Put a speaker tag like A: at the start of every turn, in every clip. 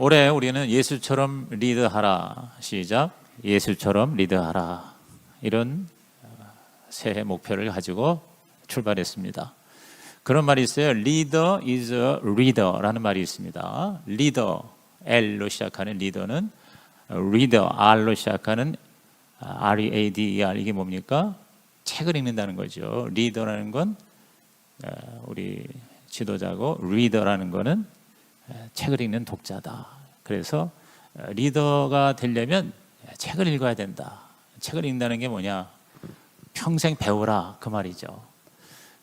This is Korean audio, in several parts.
A: 올해 우리는 예수처럼 리드하라, 시작, 예수처럼 리드하라, 이런 새해 목표를 가지고 출발했습니다. 그런 말이 있어요. Leader is a reader라는 말이 있습니다. 리더, L로 시작하는 리더는 reader, R로 시작하는 R-E-A-D-E-R, 이게 뭡니까? 책을 읽는다는 거죠. 리더라는 건 우리 지도자고, 리더라는 거는 책을 읽는 독자다. 그래서 리더가 되려면 책을 읽어야 된다. 책을 읽는다는 게 뭐냐? 평생 배우라, 그 말이죠.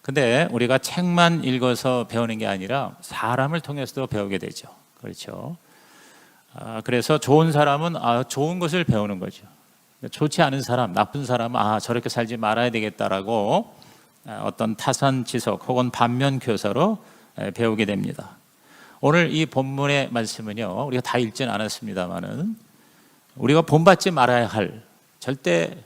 A: 근데 우리가 책만 읽어서 배우는 게 아니라 사람을 통해서도 배우게 되죠. 그렇죠. 그래서 좋은 사람은 좋은 것을 배우는 거죠. 좋지 않은 사람, 나쁜 사람은 저렇게 살지 말아야 되겠다라고 어떤 타산지석 혹은 반면교사로 배우게 됩니다. 오늘 이 본문의 말씀은요, 우리가 다 읽지는 않았습니다만은 우리가 본받지 말아야 할, 절대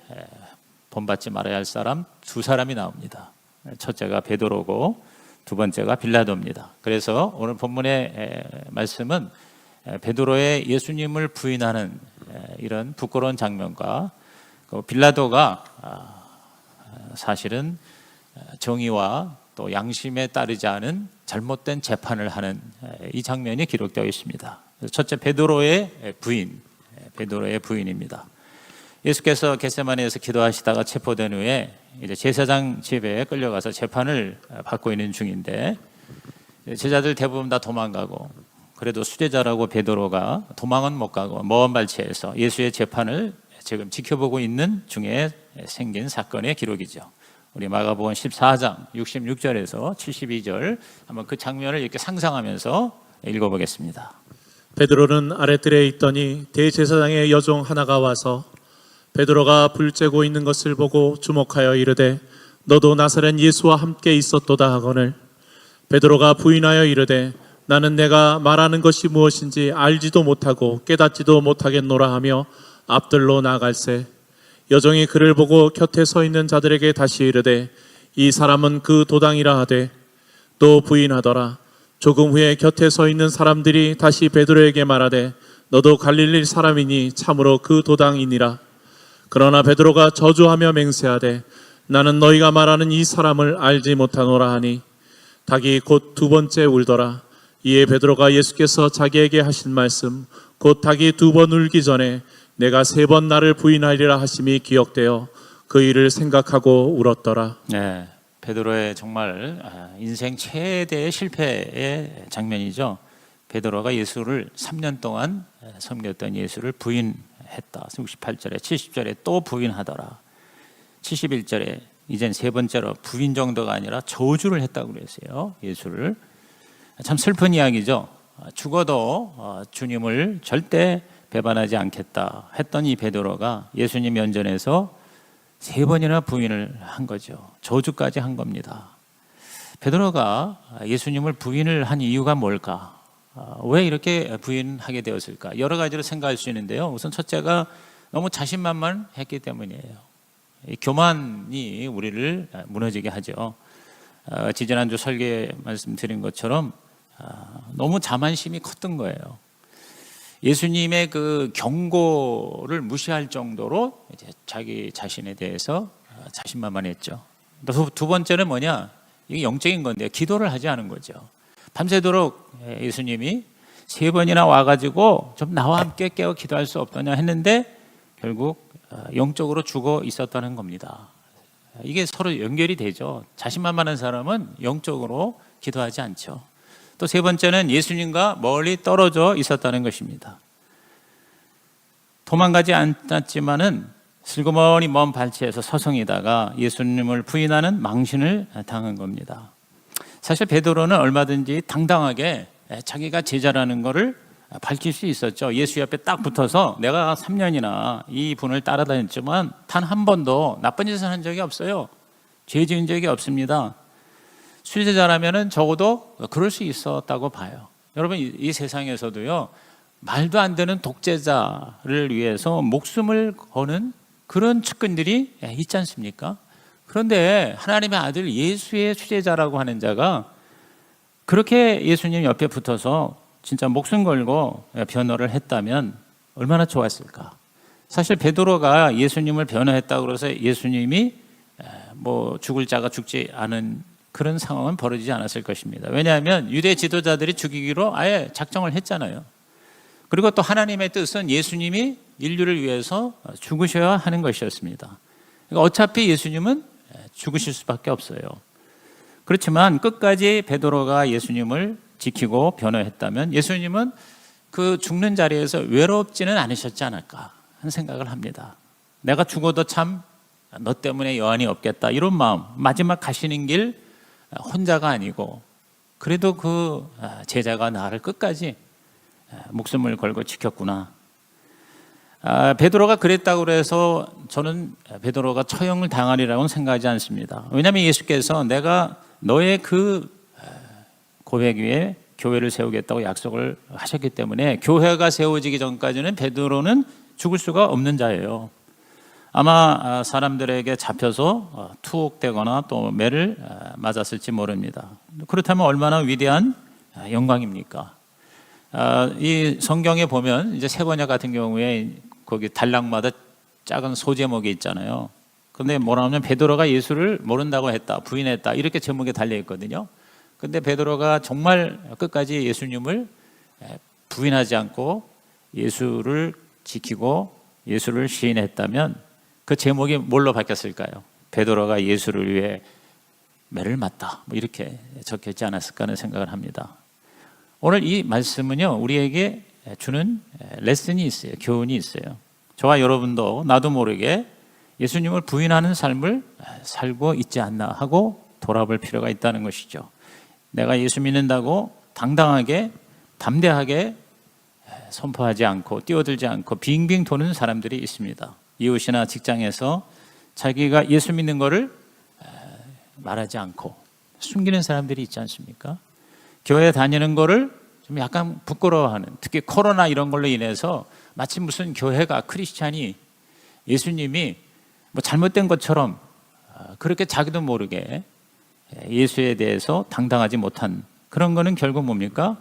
A: 본받지 말아야 할 사람 두 사람이 나옵니다. 첫째가 베드로고 두 번째가 빌라도입니다. 그래서 오늘 본문의 말씀은 베드로의 예수님을 부인하는 이런 부끄러운 장면과 빌라도가 사실은 정의와 또 양심에 따르지 않은 잘못된 재판을 하는 이 장면이 기록되어 있습니다. 첫째, 베드로의 부인입니다. 예수께서 겟세마네에서 기도하시다가 체포된 후에 이제 제사장 집에 끌려가서 재판을 받고 있는 중인데, 제자들 대부분 다 도망가고, 그래도 수제자라고 베드로가 도망은 못 가고 먼 발치에서 예수의 재판을 지금 지켜보고 있는 중에 생긴 사건의 기록이죠. 우리 마가복음 14장 66절에서 72절 한번 그 장면을 이렇게 상상하면서 읽어보겠습니다.
B: 베드로는 아랫뜰에 있더니 대제사장의 여종 하나가 와서 베드로가 불 쬐고 있는 것을 보고 주목하여 이르되 너도 나사렛 예수와 함께 있었도다 하거늘, 베드로가 부인하여 이르되 나는 내가 말하는 것이 무엇인지 알지도 못하고 깨닫지도 못하겠노라 하며 앞들로 나아갈새, 여종이 그를 보고 곁에 서 있는 자들에게 다시 이르되 이 사람은 그 도당이라 하되 또 부인하더라. 조금 후에 곁에 서 있는 사람들이 다시 베드로에게 말하되 너도 갈릴리 사람이니 참으로 그 도당이니라. 그러나 베드로가 저주하며 맹세하되 나는 너희가 말하는 이 사람을 알지 못하노라 하니 닭이 곧 두 번째 울더라. 이에 베드로가 예수께서 자기에게 하신 말씀, 곧 닭이 두 번 울기 전에 내가 세 번 나를 부인하리라 하심이 기억되어 그 일을 생각하고 울었더라.
A: 네, 베드로의 정말 인생 최대의 실패의 장면이죠. 베드로가 예수를 3년 동안 섬겼던 예수를 부인했다. 68절에 70절에 또 부인하더라. 71절에 이젠 세 번째로 부인 정도가 아니라 저주를 했다고 그랬어요. 예수를. 참 슬픈 이야기죠. 죽어도 주님을 절대 배반하지 않겠다 했던 이 베드로가 예수님 면전에서 세 번이나 부인을 한 거죠. 저주까지 한 겁니다. 베드로가 예수님을 부인을 한 이유가 뭘까? 왜 이렇게 부인하게 되었을까? 여러 가지로 생각할 수 있는데요. 우선 첫째가 너무 자신만만했기 때문이에요. 이 교만이 우리를 무너지게 하죠. 지지난주 설계 말씀드린 것처럼 너무 자만심이 컸던 거예요. 예수님의 그 경고를 무시할 정도로 이제 자기 자신에 대해서 자신만만했죠. 두 번째는 뭐냐? 이게 영적인 건데요. 기도를 하지 않은 거죠. 밤새도록 예수님이 세 번이나 와가지고 좀 나와 함께 깨어 기도할 수 없더냐 했는데 결국 영적으로 죽어 있었다는 겁니다. 이게 서로 연결이 되죠. 자신만만한 사람은 영적으로 기도하지 않죠. 또 세 번째는 예수님과 멀리 떨어져 있었다는 것입니다. 도망가지 않았지만은 슬그머니 먼 발치에서 서성이다가 예수님을 부인하는 망신을 당한 겁니다. 사실 베드로는 얼마든지 당당하게 자기가 제자라는 것을 밝힐 수 있었죠. 예수 옆에 딱 붙어서 내가 3년이나 이 분을 따라다녔지만 단 한 번도 나쁜 짓을 한 적이 없어요. 죄 지은 적이 없습니다. 수제자라면 적어도 그럴 수 있었다고 봐요. 여러분, 이 세상에서도요, 말도 안 되는 독재자를 위해서 목숨을 거는 그런 측근들이 있지 않습니까? 그런데 하나님의 아들 예수의 수제자라고 하는 자가 그렇게 예수님 옆에 붙어서 진짜 목숨 걸고 변호를 했다면 얼마나 좋았을까. 사실 베드로가 예수님을 변호했다고 그래서 예수님이 뭐 죽을 자가 죽지 않은 그런 상황은 벌어지지 않았을 것입니다. 왜냐하면 유대 지도자들이 죽이기로 아예 작정을 했잖아요. 그리고 또 하나님의 뜻은 예수님이 인류를 위해서 죽으셔야 하는 것이었습니다. 그러니까 어차피 예수님은 죽으실 수밖에 없어요. 그렇지만 끝까지 베드로가 예수님을 지키고 변호했다면 예수님은 그 죽는 자리에서 외롭지는 않으셨지 않을까 하는 생각을 합니다. 내가 죽어도 참 너 때문에 여한이 없겠다 이런 마음, 마지막 가시는 길 혼자가 아니고 그래도 그 제자가 나를 끝까지 목숨을 걸고 지켰구나. 베드로가 그랬다고 해서 저는 베드로가 처형을 당하리라고는 생각하지 않습니다. 왜냐하면 예수께서 내가 너의 그 고백 위에 교회를 세우겠다고 약속을 하셨기 때문에 교회가 세워지기 전까지는 베드로는 죽을 수가 없는 자예요. 아마 사람들에게 잡혀서 투옥되거나 또 매를 맞았을지 모릅니다. 그렇다면 얼마나 위대한 영광입니까? 이 성경에 보면 이제 세번역 같은 경우에 거기 단락마다 작은 소제목이 있잖아요. 그런데 뭐라 하면 베드로가 예수를 모른다고 했다, 부인했다 이렇게 제목에 달려 있거든요. 근데 베드로가 정말 끝까지 예수님을 부인하지 않고 예수를 지키고 예수를 시인했다면 그 제목이 뭘로 바뀌었을까요? 베드로가 예수를 위해 매를 맞다 뭐 이렇게 적혀있지 않았을까 하는 생각을 합니다. 오늘 이 말씀은요 우리에게 주는 레슨이 있어요. 교훈이 있어요. 저와 여러분도 나도 모르게 예수님을 부인하는 삶을 살고 있지 않나 하고 돌아볼 필요가 있다는 것이죠. 내가 예수 믿는다고 당당하게 담대하게 선포하지 않고 뛰어들지 않고 빙빙 도는 사람들이 있습니다. 이웃이나 직장에서 자기가 예수 믿는 것을 말하지 않고 숨기는 사람들이 있지 않습니까? 교회 다니는 거를 좀 약간 부끄러워하는, 특히 코로나 이런 걸로 인해서 마치 무슨 교회가 크리스찬이 예수님이 뭐 잘못된 것처럼 그렇게 자기도 모르게 예수에 대해서 당당하지 못한 그런 거는 결국 뭡니까?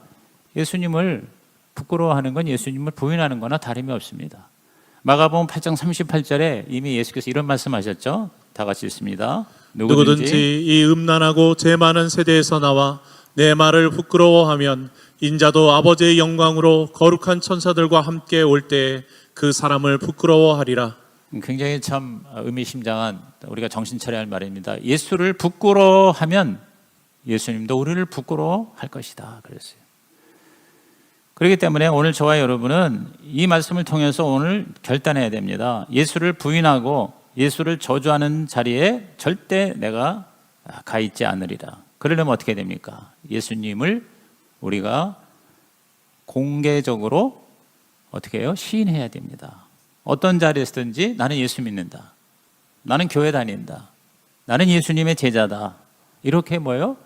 A: 예수님을 부끄러워하는 건 예수님을 부인하는 거나 다름이 없습니다. 마가복음 8장 38절에 이미 예수께서 이런 말씀하셨죠. 다 같이 읽습니다.
B: 누구든지 이 음란하고 죄 많은 세대에서 나와 내 말을 부끄러워하면 인자도 아버지의 영광으로 거룩한 천사들과 함께 올 때에 그 사람을 부끄러워하리라.
A: 굉장히 참 의미심장한 우리가 정신 차려야 할 말입니다. 예수를 부끄러워하면 예수님도 우리를 부끄러워할 것이다 그랬어요. 그렇기 때문에 오늘 저와 여러분은 이 말씀을 통해서 오늘 결단해야 됩니다. 예수를 부인하고 예수를 저주하는 자리에 절대 내가 가 있지 않으리라. 그러려면 어떻게 됩니까? 예수님을 우리가 공개적으로 어떻게 해요? 시인해야 됩니다. 어떤 자리에서든지 나는 예수 믿는다. 나는 교회 다닌다. 나는 예수님의 제자다. 이렇게 뭐예요?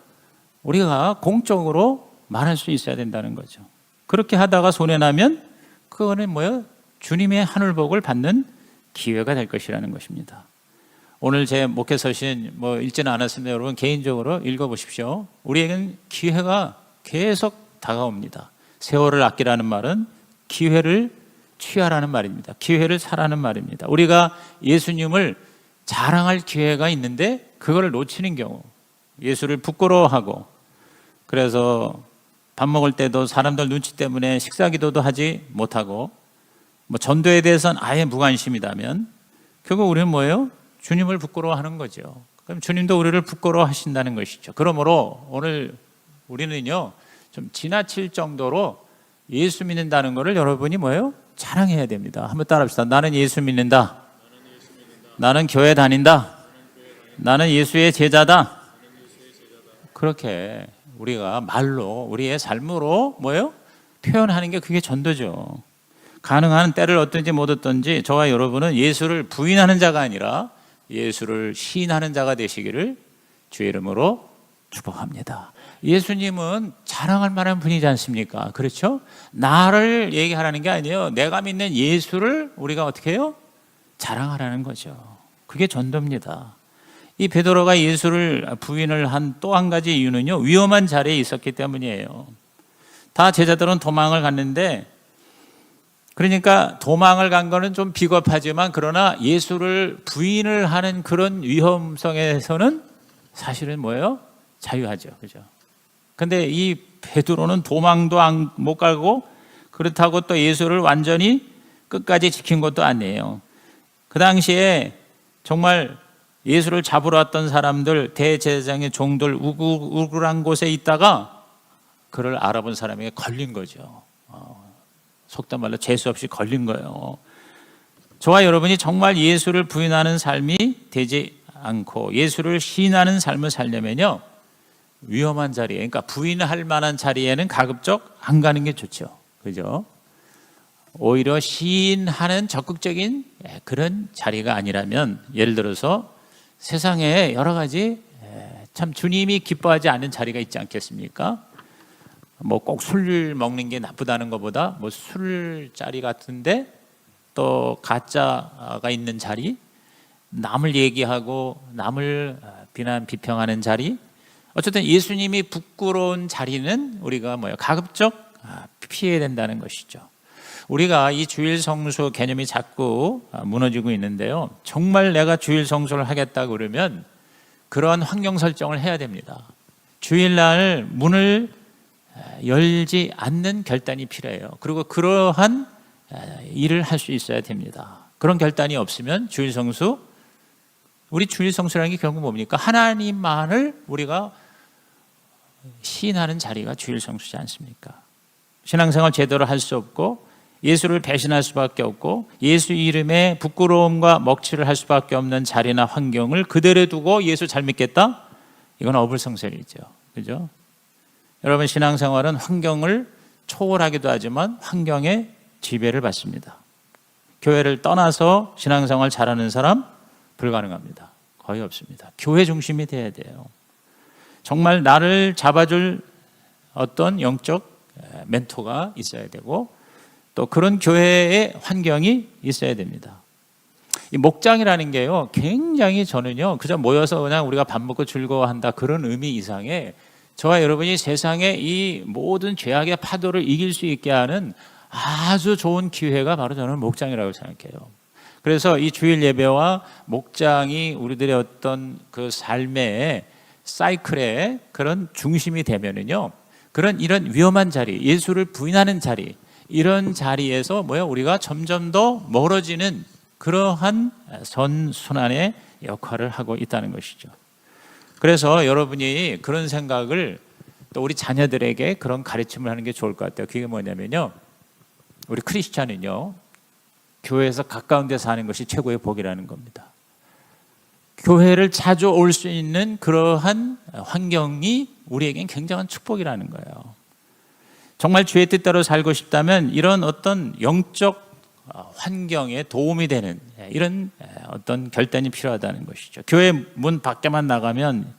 A: 우리가 공적으로 말할 수 있어야 된다는 거죠. 그렇게 하다가 손해나면 그거는 뭐예요? 주님의 하늘복을 받는 기회가 될 것이라는 것입니다. 오늘 제 목회 서신 뭐 읽지는 않았습니다. 여러분 개인적으로 읽어보십시오. 우리에게는 기회가 계속 다가옵니다. 세월을 아끼라는 말은 기회를 취하라는 말입니다. 기회를 사라는 말입니다. 우리가 예수님을 자랑할 기회가 있는데 그걸 놓치는 경우, 예수를 부끄러워하고 그래서 밥 먹을 때도 사람들 눈치 때문에 식사 기도도 하지 못하고 뭐 전도에 대해서는 아예 무관심이라면 결국 우리는 뭐예요? 주님을 부끄러워하는 거죠. 그럼 주님도 우리를 부끄러워하신다는 것이죠. 그러므로 오늘 우리는요 좀 지나칠 정도로 예수 믿는다는 것을 여러분이 뭐예요? 자랑해야 됩니다. 한번 따라합시다. 나는 예수 믿는다. 나는 교회 다닌다. 나는 예수의 제자다. 그렇게 우리가 말로 우리의 삶으로 뭐예요? 표현하는 게 그게 전도죠. 가능한 때를 얻든지 못 얻든지 저와 여러분은 예수를 부인하는 자가 아니라 예수를 시인하는 자가 되시기를 주의 이름으로 축복합니다. 예수님은 자랑할 만한 분이지 않습니까? 그렇죠? 나를 얘기하라는 게 아니에요. 내가 믿는 예수를 우리가 어떻게 해요? 자랑하라는 거죠. 그게 전도입니다. 이 베드로가 예수를 부인을 한 또 한 가지 이유는요, 위험한 자리에 있었기 때문이에요. 다 제자들은 도망을 갔는데, 그러니까 도망을 간 거는 좀 비겁하지만 그러나 예수를 부인을 하는 그런 위험성에서는 사실은 뭐예요? 자유하죠. 그죠? 근데 이 베드로는 도망도 못 가고 그렇다고 또 예수를 완전히 끝까지 지킨 것도 아니에요. 그 당시에 정말 예수를 잡으러 왔던 사람들, 대제사장의 종들 우글우글한 곳에 있다가 그를 알아본 사람에게 걸린 거죠. 속단 말로 재수 없이 걸린 거예요. 저와 여러분이 정말 예수를 부인하는 삶이 되지 않고 예수를 시인하는 삶을 살려면요, 위험한 자리에, 그러니까 부인할 만한 자리에는 가급적 안 가는 게 좋죠. 그죠? 오히려 시인하는 적극적인 그런 자리가 아니라면, 예를 들어서 세상에 여러 가지 참 주님이 기뻐하지 않는 자리가 있지 않겠습니까? 뭐 꼭 술 먹는 게 나쁘다는 것보다 뭐 술자리 같은데 또 가짜가 있는 자리, 남을 얘기하고 남을 비평하는 자리, 어쨌든 예수님이 부끄러운 자리는 우리가 뭐예요? 가급적 피해야 된다는 것이죠. 우리가 이 주일 성수 개념이 자꾸 무너지고 있는데요, 정말 내가 주일 성수를 하겠다 그러면 그러한 환경 설정을 해야 됩니다. 주일날 문을 열지 않는 결단이 필요해요. 그리고 그러한 일을 할 수 있어야 됩니다. 그런 결단이 없으면 주일 성수, 우리 주일 성수라는 게 결국 뭡니까? 하나님만을 우리가 시인하는 자리가 주일 성수지 않습니까? 신앙생활 제대로 할 수 없고 예수를 배신할 수밖에 없고 예수 이름에 부끄러움과 먹칠을 할 수밖에 없는 자리나 환경을 그대로 두고 예수 잘 믿겠다? 이건 어불성설이죠. 그죠? 여러분, 신앙생활은 환경을 초월하기도 하지만 환경에 지배를 받습니다. 교회를 떠나서 신앙생활 잘하는 사람 불가능합니다. 거의 없습니다. 교회 중심이 돼야 돼요. 정말 나를 잡아줄 어떤 영적 멘토가 있어야 되고 또 그런 교회의 환경이 있어야 됩니다. 이 목장이라는 게요, 굉장히 저는요, 그저 모여서 그냥 우리가 밥 먹고 즐거워한다 그런 의미 이상에 저와 여러분이 세상의 이 모든 죄악의 파도를 이길 수 있게 하는 아주 좋은 기회가 바로 저는 목장이라고 생각해요. 그래서 이 주일 예배와 목장이 우리들의 어떤 그 삶의 사이클의 그런 중심이 되면은요, 이런 위험한 자리, 예수를 부인하는 자리, 이런 자리에서 우리가 점점 더 멀어지는 그러한 선순환의 역할을 하고 있다는 것이죠. 그래서 여러분이 그런 생각을 또 우리 자녀들에게 그런 가르침을 하는 게 좋을 것 같아요. 그게 뭐냐면요, 우리 크리스찬은요, 교회에서 가까운 데 사는 것이 최고의 복이라는 겁니다. 교회를 자주 올 수 있는 그러한 환경이 우리에겐 굉장한 축복이라는 거예요. 정말 주의 뜻대로 살고 싶다면 이런 어떤 영적 환경에 도움이 되는 이런 어떤 결단이 필요하다는 것이죠. 교회 문 밖에만 나가면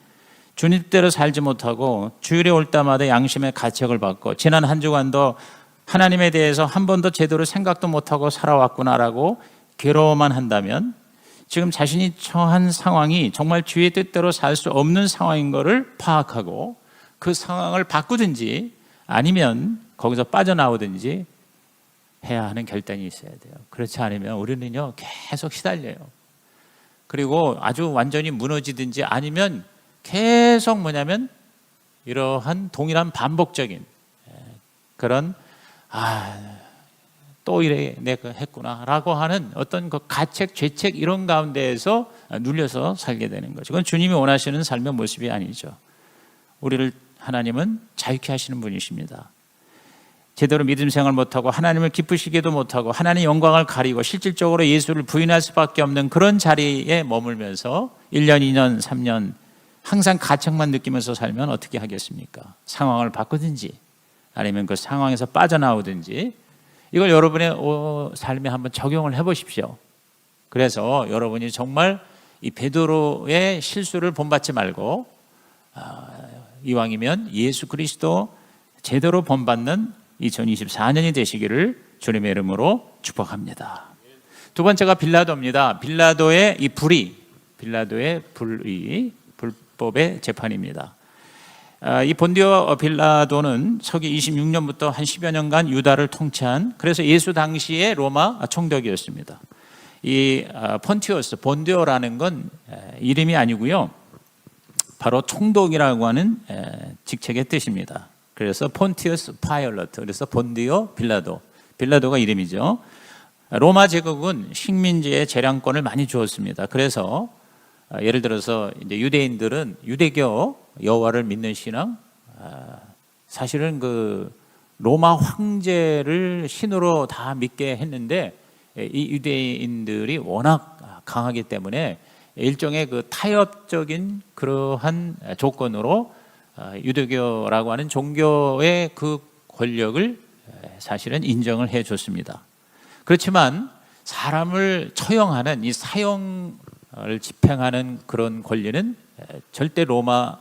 A: 주님 뜻대로 살지 못하고 주일에 올 때마다 양심의 가책을 받고 지난 한 주간도 하나님에 대해서 한 번도 제대로 생각도 못하고 살아왔구나라고 괴로워만 한다면 지금 자신이 처한 상황이 정말 주의 뜻대로 살 수 없는 상황인 것을 파악하고 그 상황을 바꾸든지 아니면 거기서 빠져나오든지 해야 하는 결단이 있어야 돼요. 그렇지 않으면 우리는요, 계속 시달려요. 그리고 아주 완전히 무너지든지 아니면 계속 이러한 동일한 반복적인 그런 또 이래 내가 했구나라고 하는 어떤 그 가책, 죄책 이런 가운데에서 눌려서 살게 되는 거죠. 그건 주님이 원하시는 삶의 모습이 아니죠. 우리를 하나님은 자유케 하시는 분이십니다. 제대로 믿음 생활 못하고 하나님을 기쁘시게도 못하고 하나님의 영광을 가리고 실질적으로 예수를 부인할 수밖에 없는 그런 자리에 머물면서 1년, 2년, 3년 항상 가책만 느끼면서 살면 어떻게 하겠습니까? 상황을 바꾸든지 아니면 그 상황에서 빠져나오든지 이걸 여러분의 삶에 한번 적용을 해보십시오. 그래서 여러분이 정말 이 베드로의 실수를 본받지 말고 이왕이면 예수 그리스도 제대로 본받는 2024년이 되시기를 주님의 이름으로 축복합니다. 두 번째가 빌라도입니다. 빌라도의 불법의 재판입니다. 이 본디오 빌라도는 서기 26년부터 한 10여 년간 유다를 통치한, 그래서 예수 당시의 로마 총독이었습니다. 이 폰티오스, 본디오라는 건 이름이 아니고요, 바로 총독이라고 하는 직책의 뜻입니다. 그래서 폰티우스 파이올러트, 그래서 본디오 빌라도, 빌라도가 이름이죠. 로마 제국은 식민지의 재량권을 많이 주었습니다. 그래서 예를 들어서 이제 유대인들은 유대교 여호와를 믿는 신앙, 사실은 그 로마 황제를 신으로 다 믿게 했는데, 이 유대인들이 워낙 강하기 때문에 일종의 그 타협적인 그러한 조건으로 유대교라고 하는 종교의 그 권력을 사실은 인정을 해 줬습니다. 그렇지만 사람을 처형하는 이 사형을 집행하는 그런 권리는 절대 로마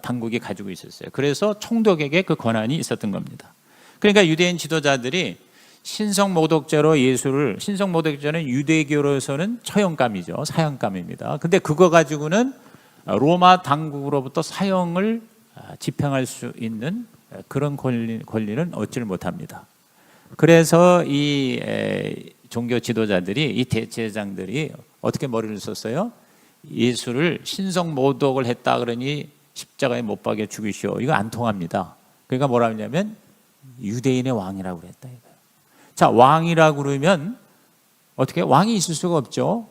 A: 당국이 가지고 있었어요. 그래서 총독에게 그 권한이 있었던 겁니다. 그러니까 유대인 지도자들이 신성모독죄로 예수를, 신성모독죄는 유대교로서는 처형감이죠, 사형감입니다. 근데 그거 가지고는 로마 당국으로부터 사형을 집행할 수 있는 그런 권리는 얻지를 못합니다. 그래서 이 종교 지도자들이, 이 대제사장들이 어떻게 머리를 썼어요? 예수를 신성모독을 했다 그러니 십자가에 못 박여 죽이시오. 이거 안 통합니다. 그러니까 뭐라 하냐면 유대인의 왕이라고 그랬다 이거예요. 자, 왕이라고 그러면 어떻게, 왕이 있을 수가 없죠.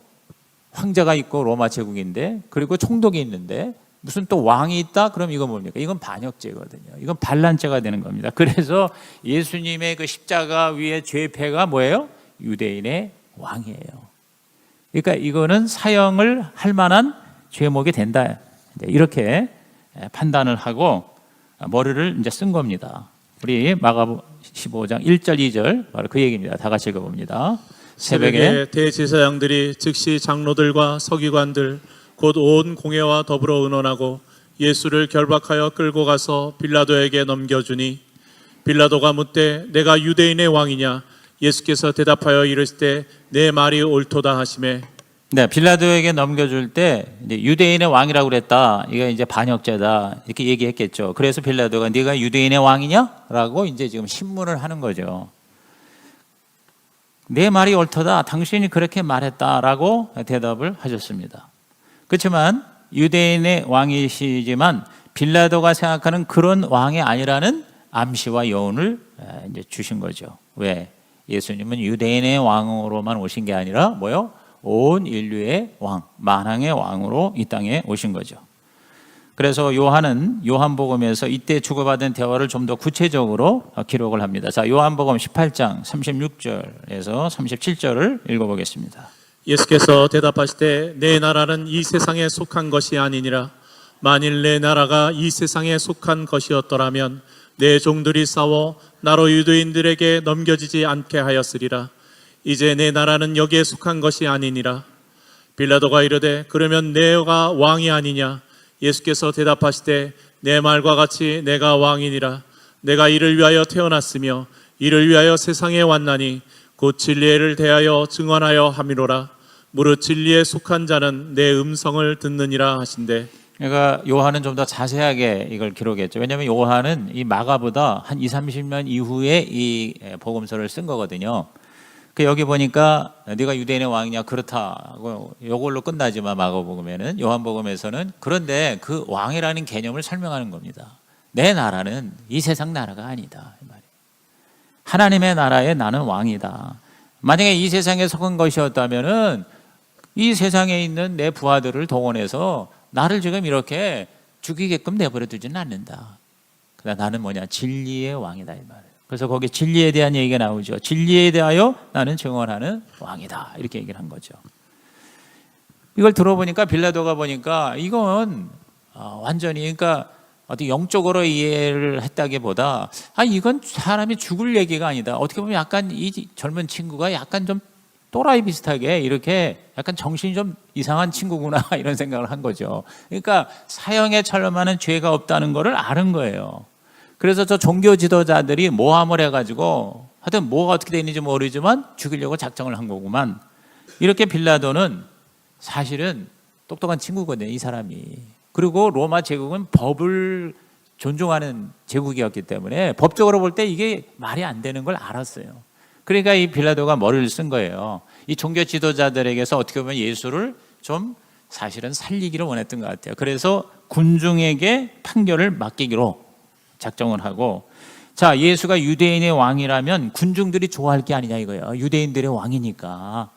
A: 황제가 있고 로마 제국인데, 그리고 총독이 있는데 무슨 또 왕이 있다? 그럼 이건 뭡니까? 이건 반역죄거든요. 이건 반란죄가 되는 겁니다. 그래서 예수님의 그 십자가 위에 죄패가 뭐예요? 유대인의 왕이에요. 그러니까 이거는 사형을 할 만한 죄목이 된다, 이렇게 판단을 하고 머리를 이제 쓴 겁니다. 우리 마가복음 15장 1절 2절 바로 그 얘기입니다. 다 같이 읽어봅니다.
B: 새벽에 대제사장들이 즉시 장로들과 서기관들 곧 온 공회와 더불어 의논하고 예수를 결박하여 끌고 가서 빌라도에게 넘겨주니, 빌라도가 묻되 내가 유대인의 왕이냐? 예수께서 대답하여 이르시되 내 말이 옳도다 하시매.
A: 네, 빌라도에게 넘겨줄 때 이제 유대인의 왕이라고 그랬다, 이게 이제 반역죄다 이렇게 얘기했겠죠. 그래서 빌라도가 네가 유대인의 왕이냐라고 이제 지금 신문을 하는 거죠. 내 말이 옳도다, 당신이 그렇게 말했다라고 대답을 하셨습니다. 그렇지만 유대인의 왕이시지만 빌라도가 생각하는 그런 왕이 아니라는 암시와 여운을 이제 주신 거죠. 왜? 예수님은 유대인의 왕으로만 오신 게 아니라 뭐요? 온 인류의 왕, 만왕의 왕으로 이 땅에 오신 거죠. 그래서 요한은 요한복음에서 이때 주고받은 대화를 좀 더 구체적으로 기록을 합니다. 자, 요한복음 18장 36절에서 37절을 읽어보겠습니다.
B: 예수께서 대답하시되 내 나라는 이 세상에 속한 것이 아니니라. 만일 내 나라가 이 세상에 속한 것이었더라면 내 종들이 싸워 나로 유대인들에게 넘겨지지 않게 하였으리라. 이제 내 나라는 여기에 속한 것이 아니니라. 빌라도가 이르되 그러면 내가 왕이 아니냐? 예수께서 대답하시되 내 말과 같이 내가 왕이니라. 내가 이를 위하여 태어났으며 이를 위하여 세상에 왔나니 곧 진리를 대하여 증언하여 함이로라. 무릇 진리에 속한 자는 내 음성을 듣느니라 하신대.
A: 그러니까 요한은 좀 더 자세하게 이걸 기록했죠. 왜냐하면 요한은 이 마가보다 한 20, 30년 이후에 이 복음서를 쓴 거거든요. 그 여기 보니까 네가 유대인의 왕이냐? 그렇다고 이걸로 끝나지만 마가복음에는, 요한복음에서는 그런데 그 왕이라는 개념을 설명하는 겁니다. 내 나라는 이 세상 나라가 아니다, 이 말이에요. 하나님의 나라에 나는 왕이다. 만약에 이 세상에 속한 것이었다면은 이 세상에 있는 내 부하들을 동원해서 나를 지금 이렇게 죽이게끔 내버려 두지는 않는다. 그러나 나는 뭐냐? 진리의 왕이다, 이 말이에요. 그래서 거기 진리에 대한 얘기가 나오죠. 진리에 대하여 나는 증언하는 왕이다, 이렇게 얘기를 한 거죠. 이걸 들어보니까 빌라도가 보니까 이건 완전히, 그러니까 어디 영적으로 이해를 했다기보다 이건 사람이 죽을 얘기가 아니다. 어떻게 보면 약간 이 젊은 친구가 약간 좀 또라이 비슷하게 이렇게 약간 정신이 좀 이상한 친구구나 이런 생각을 한 거죠. 그러니까 사형에 처럼하는 죄가 없다는 거를 아는 거예요. 그래서 저 종교 지도자들이 모함을 해가지고 하여튼 뭐가 어떻게 되는지 모르지만 죽이려고 작정을 한 거구만. 이렇게 빌라도는 사실은 똑똑한 친구거든요, 이 사람이. 그리고 로마 제국은 법을 존중하는 제국이었기 때문에 법적으로 볼 때 이게 말이 안 되는 걸 알았어요. 그러니까 이 빌라도가 머리를 쓴 거예요. 이 종교 지도자들에게서 어떻게 보면 예수를 좀 사실은 살리기를 원했던 것 같아요. 그래서 군중에게 판결을 맡기기로 작정을 하고, 자, 예수가 유대인의 왕이라면 군중들이 좋아할 게 아니냐 이거예요. 유대인들의 왕이니까.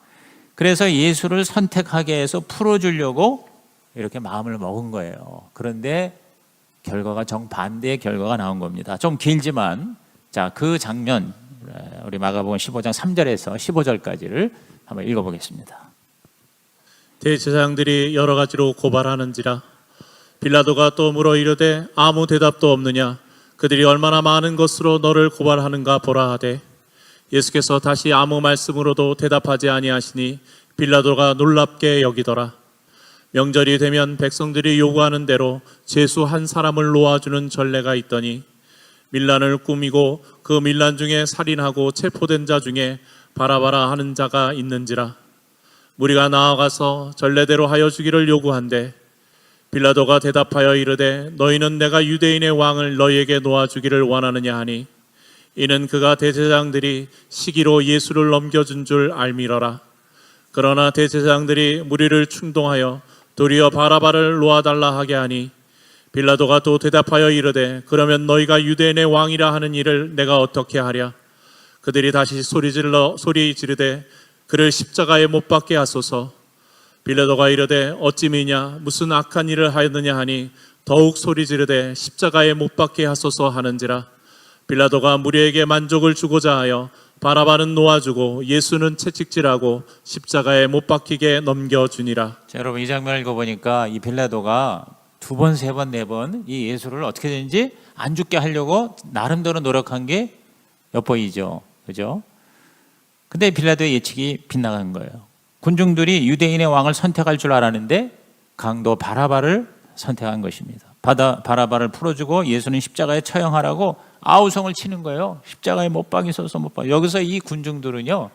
A: 그래서 예수를 선택하게 해서 풀어주려고 이렇게 마음을 먹은 거예요. 그런데 결과가 정반대의 결과가 나온 겁니다. 좀 길지만, 자, 그 장면 우리 마가복음 15장 3절에서 15절까지를 한번 읽어보겠습니다.
B: 대제사장들이 여러 가지로 고발하는지라 빌라도가 또 물어 이르되 아무 대답도 없느냐, 그들이 얼마나 많은 것으로 너를 고발하는가 보라 하되, 예수께서 다시 아무 말씀으로도 대답하지 아니하시니 빌라도가 놀랍게 여기더라. 명절이 되면 백성들이 요구하는 대로 죄수 한 사람을 놓아주는 전례가 있더니 밀란을 꾸미고 그 밀란 중에 살인하고 체포된 자 중에 바라바라 하는 자가 있는지라. 무리가 나아가서 전례대로 하여 주기를 요구한대 빌라도가 대답하여 이르되 너희는 내가 유대인의 왕을 너희에게 놓아주기를 원하느냐 하니, 이는 그가 대제사장들이 시기로 예수를 넘겨준 줄 알미러라. 그러나 대제사장들이 무리를 충동하여 도리어 바라바를 놓아달라 하게 하니, 빌라도가 또 대답하여 이르되 그러면 너희가 유대인의 왕이라 하는 일을 내가 어떻게 하랴. 그들이 다시 소리 지르되 그를 십자가에 못 박게 하소서. 빌라도가 이르되 어찌 미냐, 무슨 악한 일을 하였느냐 하니 더욱 소리 지르되 십자가에 못 박게 하소서 하는지라. 빌라도가 무리에게 만족을 주고자 하여 바라바는 놓아주고 예수는 채찍질하고 십자가에 못 박히게 넘겨주니라.
A: 자, 여러분, 이 장면을 읽어보니까 이 빌라도가 두 번, 세 번, 네 번 이 예수를 어떻게든지 안 죽게 하려고 나름대로 노력한 게 엿보이죠. 그죠? 근데 빌라도의 예측이 빗나간 거예요. 군중들이 유대인의 왕을 선택할 줄 알았는데 강도 바라바를 선택한 것입니다. 바라바를 풀어주고 예수는 십자가에 처형하라고 아우성을 치는 거예요. 십자가에 못 박이소서, 못 박이. 여기서 이 군중들은요,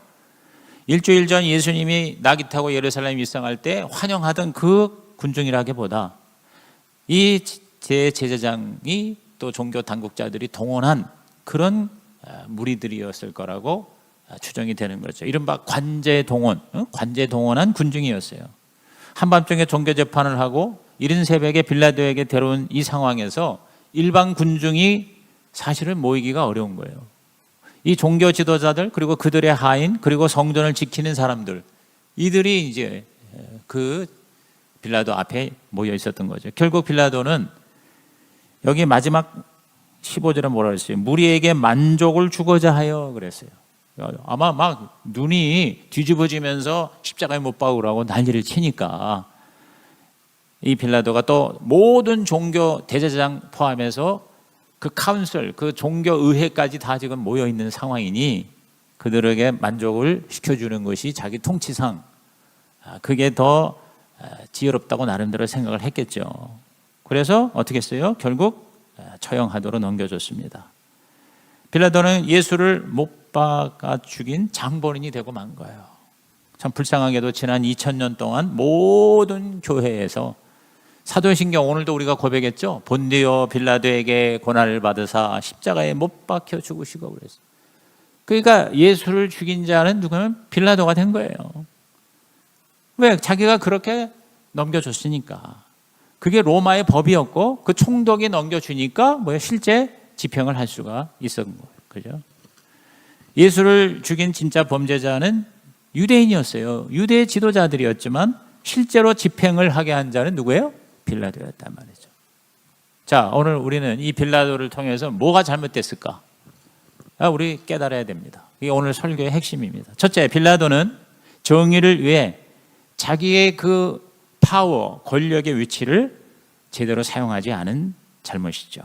A: 일주일 전 예수님이 나귀 타고 예루살렘 입성할 때 환영하던 그 군중이라기보다 이 제사장이 또 종교 당국자들이 동원한 그런 무리들이었을 거라고 추정이 되는 거죠. 이른바 관제동원한 군중이었어요. 한밤중에 종교재판을 하고 이른 새벽에 빌라도에게 데려온 이 상황에서 일반 군중이 사실은 모이기가 어려운 거예요. 이 종교 지도자들, 그리고 그들의 하인, 그리고 성전을 지키는 사람들, 이들이 이제 그 빌라도 앞에 모여 있었던 거죠. 결국 빌라도는 여기 마지막 15절에 뭐라 그랬어요? 무리에게 만족을 주고자 하여 그랬어요. 아마 막 눈이 뒤집어지면서 십자가에 못 박으라고 난리를 치니까 이 빌라도가 또 모든 종교 대제사장 포함해서 그 카운슬, 그 종교의회까지 다 지금 모여 있는 상황이니 그들에게 만족을 시켜주는 것이 자기 통치상 그게 더 지혜롭다고 나름대로 생각을 했겠죠. 그래서 어떻게 했어요? 결국 처형하도록 넘겨줬습니다. 빌라도는 예수를 못 박아 죽인 장본인이 되고 만 거예요. 참 불쌍하게도 지난 2000년 동안 모든 교회에서 사도신경, 오늘도 우리가 고백했죠. 본디오 빌라도에게 고난을 받으사 십자가에 못 박혀 죽으시고 그랬어요. 그러니까 예수를 죽인 자는 누구냐면 빌라도가 된 거예요. 왜? 자기가 그렇게 넘겨줬으니까. 그게 로마의 법이었고 그 총독이 넘겨주니까 실제 집행을 할 수가 있었던 거예요. 그죠? 예수를 죽인 진짜 범죄자는 유대인이었어요. 유대 지도자들이었지만 실제로 집행을 하게 한 자는 누구예요? 빌라도였단 말이죠. 자, 오늘 우리는 이 빌라도를 통해서 뭐가 잘못됐을까? 우리 깨달아야 됩니다. 이게 오늘 설교의 핵심입니다. 첫째, 빌라도는 정의를 위해 자기의 그 파워, 권력의 위치를 제대로 사용하지 않은 잘못이죠.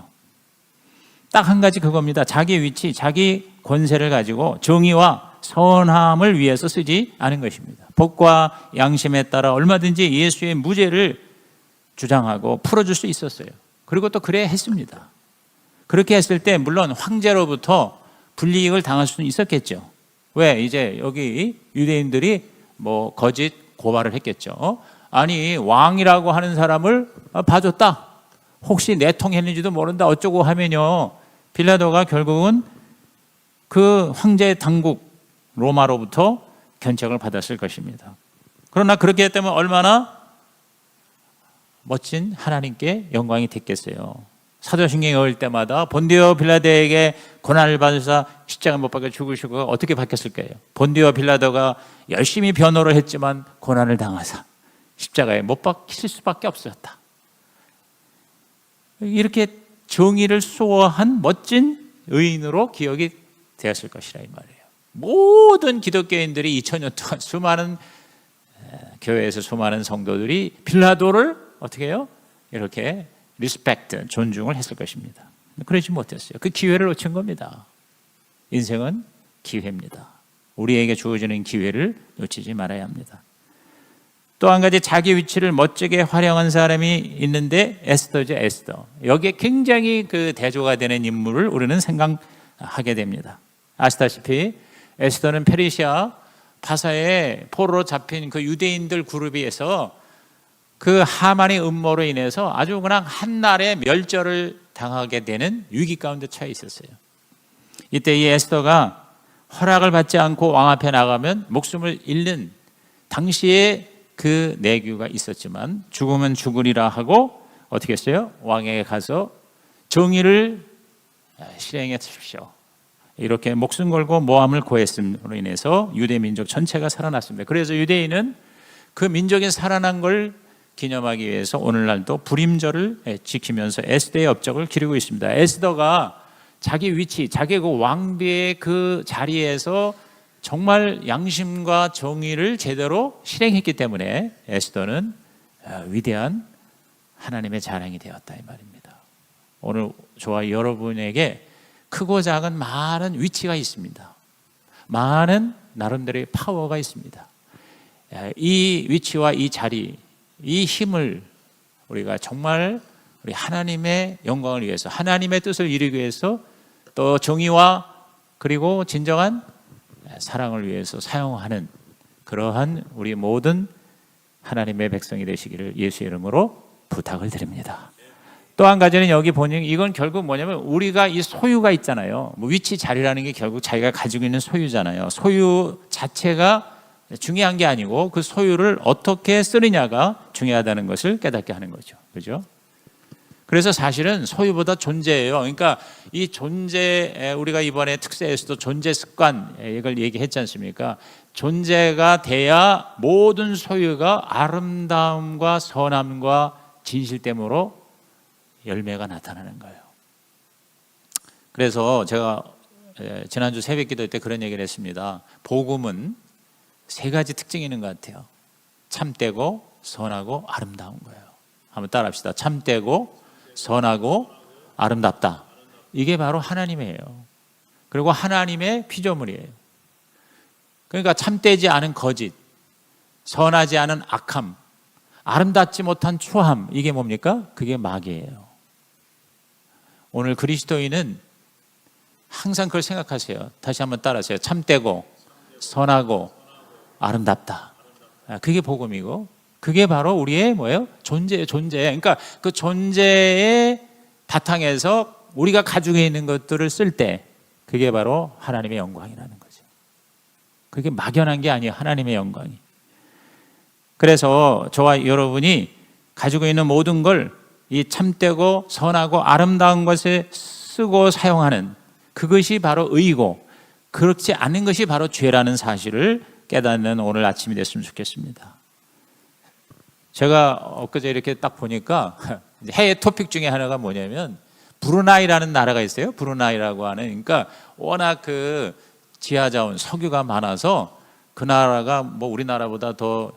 A: 딱 한 가지 그겁니다. 자기 위치, 자기 권세를 가지고 정의와 선함을 위해서 쓰지 않은 것입니다. 법과 양심에 따라 얼마든지 예수의 무죄를 주장하고 풀어줄 수 있었어요. 그리고 또 그래야 했습니다. 그렇게 했을 때 물론 황제로부터 불이익을 당할 수는 있었겠죠. 왜? 이제 여기 유대인들이 거짓 고발을 했겠죠. 아니, 왕이라고 하는 사람을 봐줬다. 혹시 내통했는지도 모른다 어쩌고 하면요, 빌라도가 결국은 그 황제 당국 로마로부터 견책을 받았을 것입니다. 그러나 그렇게 했다면 얼마나 멋진 하나님께 영광이 됐겠어요. 사도신경에 올 때마다 본디오 빌라도에게 고난을 받으사 십자가 못 박혀 죽으시고 어떻게 바뀌었을까요? 본디오 빌라도가 열심히 변호를 했지만 고난을 당하사 십자가에 못 박힐 수밖에 없었다. 이렇게 정의를 수호한 멋진 의인으로 기억이 되었을 것이라 이 말이에요. 모든 기독교인들이 2000년 동안 수많은 교회에서 수많은 성도들이 빌라도를 어떻게 해요? 이렇게 리스펙트, 존중을 했을 것입니다. 그러지 못했어요. 그 기회를 놓친 겁니다. 인생은 기회입니다. 우리에게 주어지는 기회를 놓치지 말아야 합니다. 또 한 가지 자기 위치를 멋지게 활용한 사람이 있는데 에스더죠, 에스더. 여기에 굉장히 그 대조가 되는 인물을 우리는 생각하게 됩니다. 아시다시피 에스더는 페르시아 바사에 포로로 잡힌 그 유대인들 그룹에서 그 하만의 음모로 인해서 아주 그냥 한날에 멸절을 당하게 되는 위기 가운데 처해 있었어요. 이때 이 에스더가 허락을 받지 않고 왕 앞에 나가면 목숨을 잃는 당시에 그 내규가 있었지만 죽으면 죽으리라 하고 어떻게 했어요? 왕에게 가서 정의를 실행해 주십시오. 이렇게 목숨 걸고 모함을 고했음으로 인해서 유대 민족 전체가 살아났습니다. 그래서 유대인은 그 민족이 살아난 걸 기념하기 위해서 오늘날도 불임절을 지키면서 에스더의 업적을 기리고 있습니다. 에스더가 자기 위치, 자기 그 왕비의 그 자리에서 정말 양심과 정의를 제대로 실행했기 때문에 에스더는 위대한 하나님의 자랑이 되었다 이 말입니다. 오늘 저와 여러분에게 크고 작은 많은 위치가 있습니다. 많은 나름대로의 파워가 있습니다. 이 위치와 이 자리, 이 힘을 우리가 정말 우리 하나님의 영광을 위해서, 하나님의 뜻을 이루기 위해서, 또 정의와 그리고 진정한 사랑을 위해서 사용하는 그러한 우리 모든 하나님의 백성이 되시기를 예수의 이름으로 부탁을 드립니다. 또 한 가지는 여기 보니 이건 결국 뭐냐면 우리가 이 소유가 있잖아요. 뭐 위치 자리라는 게 결국 자기가 가지고 있는 소유잖아요. 소유 자체가 중요한 게 아니고 그 소유를 어떻게 쓰느냐가 중요하다는 것을 깨닫게 하는 거죠. 그죠? 그래서 사실은 소유보다 존재예요. 그러니까 이 존재, 우리가 이번에 특세에서도 존재 습관 이걸 얘기했지 않습니까? 존재가 돼야 모든 소유가 아름다움과 선함과 진실됨으로 열매가 나타나는 거예요. 그래서 제가 지난주 새벽 기도 때 그런 얘기를 했습니다. 복음은 세 가지 특징이 있는 것 같아요. 참되고 선하고 아름다운 거예요. 한번 따라합시다. 참되고 선하고 아름답다. 이게 바로 하나님이에요. 그리고 하나님의 피조물이에요. 그러니까 참되지 않은 거짓, 선하지 않은 악함, 아름답지 못한 추함, 이게 뭡니까? 그게 마귀예요. 오늘 그리스도인은 항상 그걸 생각하세요. 다시 한번 따라하세요. 참되고 선하고 아름답다. 그게 복음이고 그게 바로 우리의 뭐예요? 존재예요. 존재. 그러니까 그 존재의 바탕에서 우리가 가지고 있는 것들을 쓸 때 그게 바로 하나님의 영광이라는 거죠. 그게 막연한 게 아니에요. 하나님의 영광이. 그래서 저와 여러분이 가지고 있는 모든 걸 이 참되고 선하고 아름다운 것에 쓰고 사용하는 그것이 바로 의이고 그렇지 않은 것이 바로 죄라는 사실을 깨닫는 오늘 아침이 됐으면 좋겠습니다. 제가 엊그제 이렇게 딱 보니까 해외 토픽 중에 하나가 뭐냐면 브루나이라는 나라가 있어요. 브루나이라고 하는, 그러니까 워낙 그 지하자원 석유가 많아서 그 나라가 뭐 우리나라보다 더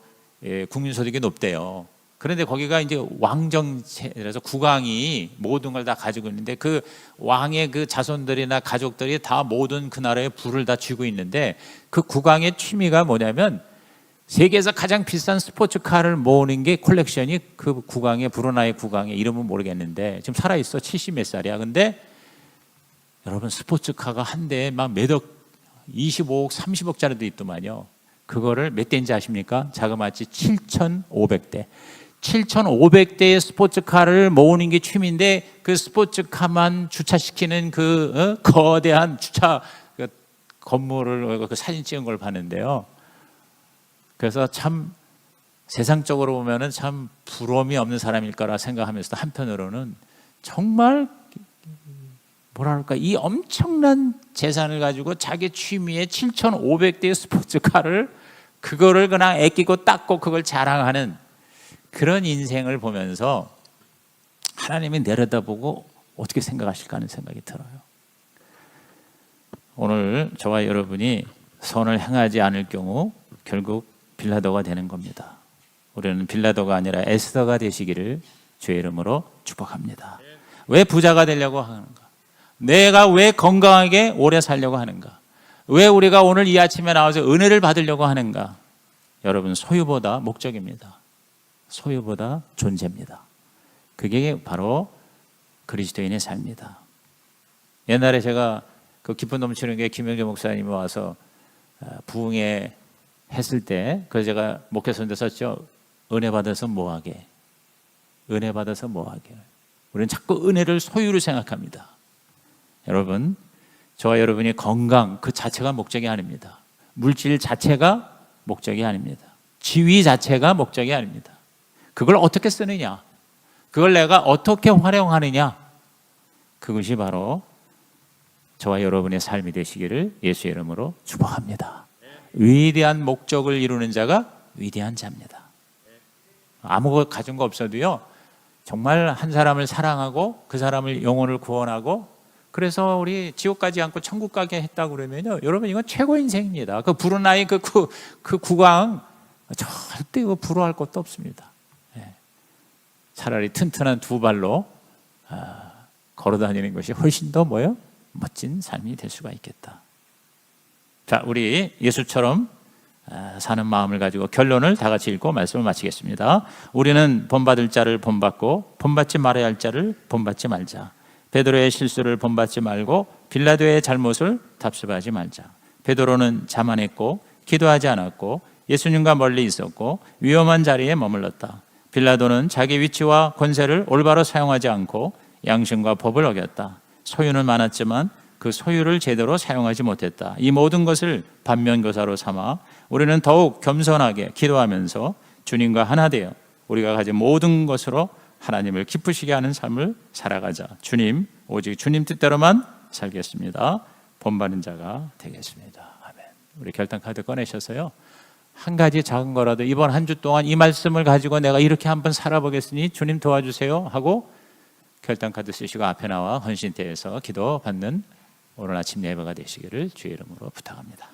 A: 국민소득이 높대요. 그런데 거기가 이제 왕정체라서 국왕이 모든 걸 다 가지고 있는데 그 왕의 그 자손들이나 가족들이 다 모든 그 나라의 부를 다 쥐고 있는데 그 국왕의 취미가 뭐냐면 세계에서 가장 비싼 스포츠카를 모으는 게 컬렉션이 그 국왕의 브루나이 국왕의 이름은 모르겠는데 지금 살아있어. 70 몇 살이야. 근데 여러분 스포츠카가 한 대에 막 몇억 25억 30억짜리도 있더만요. 그거를 몇 대인지 아십니까? 자그마치 7,500대 7,500대의 스포츠카를 모으는 게 취미인데 그 스포츠카만 주차시키는 그 거대한 주차 그 건물을 그 사진 찍은 걸 봤는데요. 그래서 참 세상적으로 보면은 참 부러움이 없는 사람일까라 생각하면서도 한편으로는 정말 뭐랄까 이 엄청난 재산을 가지고 자기 취미에 7,500대의 스포츠카를 그거를 그냥 아끼고 닦고 그걸 자랑하는 그런 인생을 보면서 하나님이 내려다보고 어떻게 생각하실까 하는 생각이 들어요. 오늘 저와 여러분이 선을 행하지 않을 경우 결국 빌라도가 되는 겁니다. 우리는 빌라도가 아니라 에스더가 되시기를 주의 이름으로 축복합니다. 왜 부자가 되려고 하는가? 내가 왜 건강하게 오래 살려고 하는가? 왜 우리가 오늘 이 아침에 나와서 은혜를 받으려고 하는가? 여러분, 소유보다 목적입니다. 소유보다 존재입니다. 그게 바로 그리스도인의 삶이다. 옛날에 제가 그 기쁨 넘치는 게 김영재 목사님이 와서 부흥회 했을 때 그래서 제가 목회서인데 썼죠. 은혜 받아서 뭐하게? 은혜 받아서 뭐하게? 우리는 자꾸 은혜를 소유로 생각합니다. 여러분, 저와 여러분의 건강 그 자체가 목적이 아닙니다. 물질 자체가 목적이 아닙니다. 지위 자체가 목적이 아닙니다. 그걸 어떻게 쓰느냐, 그걸 내가 어떻게 활용하느냐, 그것이 바로 저와 여러분의 삶이 되시기를 예수의 이름으로 축복합니다. 위대한 목적을 이루는 자가 위대한 자입니다. 아무것도 가진 거 없어도요, 정말 한 사람을 사랑하고 그 사람을 영혼을 구원하고 그래서 우리 지옥 가지 않고 천국 가게 했다고 그러면요, 여러분 이건 최고 인생입니다. 그 브루나이 그 국왕 절대 이거 부러워할 것도 없습니다. 차라리 튼튼한 두 발로 걸어 다니는 것이 훨씬 더 뭐요? 멋진 삶이 될 수가 있겠다. 자, 우리 예수처럼 사는 마음을 가지고 결론을 다 같이 읽고 말씀을 마치겠습니다. 우리는 본받을 자를 본받고 본받지 말아야 할 자를 본받지 말자. 베드로의 실수를 본받지 말고 빌라도의 잘못을 답습하지 말자. 베드로는 자만했고 기도하지 않았고 예수님과 멀리 있었고 위험한 자리에 머물렀다. 빌라도는 자기 위치와 권세를 올바로 사용하지 않고 양심과 법을 어겼다. 소유는 많았지만 그 소유를 제대로 사용하지 못했다. 이 모든 것을 반면교사로 삼아 우리는 더욱 겸손하게 기도하면서 주님과 하나 되어 우리가 가진 모든 것으로 하나님을 기쁘시게 하는 삶을 살아가자. 주님, 오직 주님 뜻대로만 살겠습니다. 본받는 자가 되겠습니다. 아멘. 우리 결단 카드 꺼내셔서요, 한 가지 작은 거라도 이번 한 주 동안 이 말씀을 가지고 내가 이렇게 한번 살아보겠으니 주님 도와주세요 하고 결단 카드 쓰시고 앞에 나와 헌신대에서 기도 받는 오늘 아침 예배가 되시기를 주의 이름으로 부탁합니다.